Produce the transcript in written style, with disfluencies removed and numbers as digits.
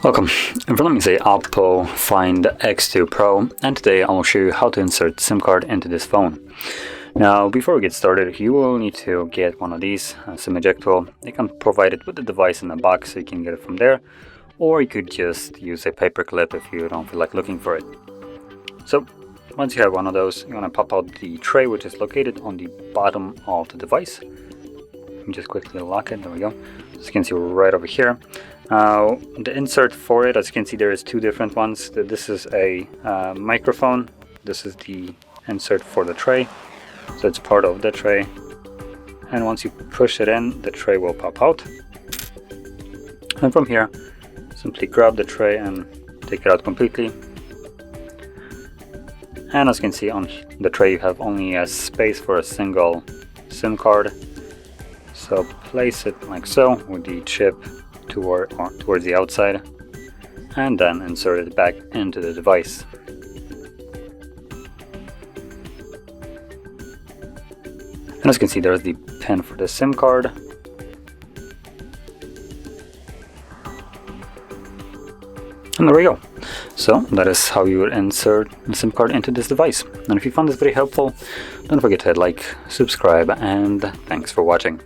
Welcome, in front of me is a OPPO Find X2 Pro, and today I will show you how to insert SIM card into this phone. Now, before we get started, you will need to get one of these, a SIM eject tool. You can provide it with the device in the box so you can get it from there, or you could just use a paper clip if you don't feel like looking for it. So, once you have one of those, you want to pop out the tray, which is located on the bottom of the device. Let me just quickly lock it, there we go. As you can see right over here. Now, the insert for it, as you can see, there is two different ones. This is a microphone. This is the insert for the tray. So it's part of the tray. And once you push it in, the tray will pop out. And from here, simply grab the tray and take it out completely. And as you can see on the tray, you have only a space for a single SIM card. So place it like so with the chip towards the outside, and then insert it back into the device. And as you can see, there's the pin for the SIM card. And there we go. So that is how you would insert the SIM card into this device. And if you found this very helpful, don't forget to hit like, subscribe, and thanks for watching.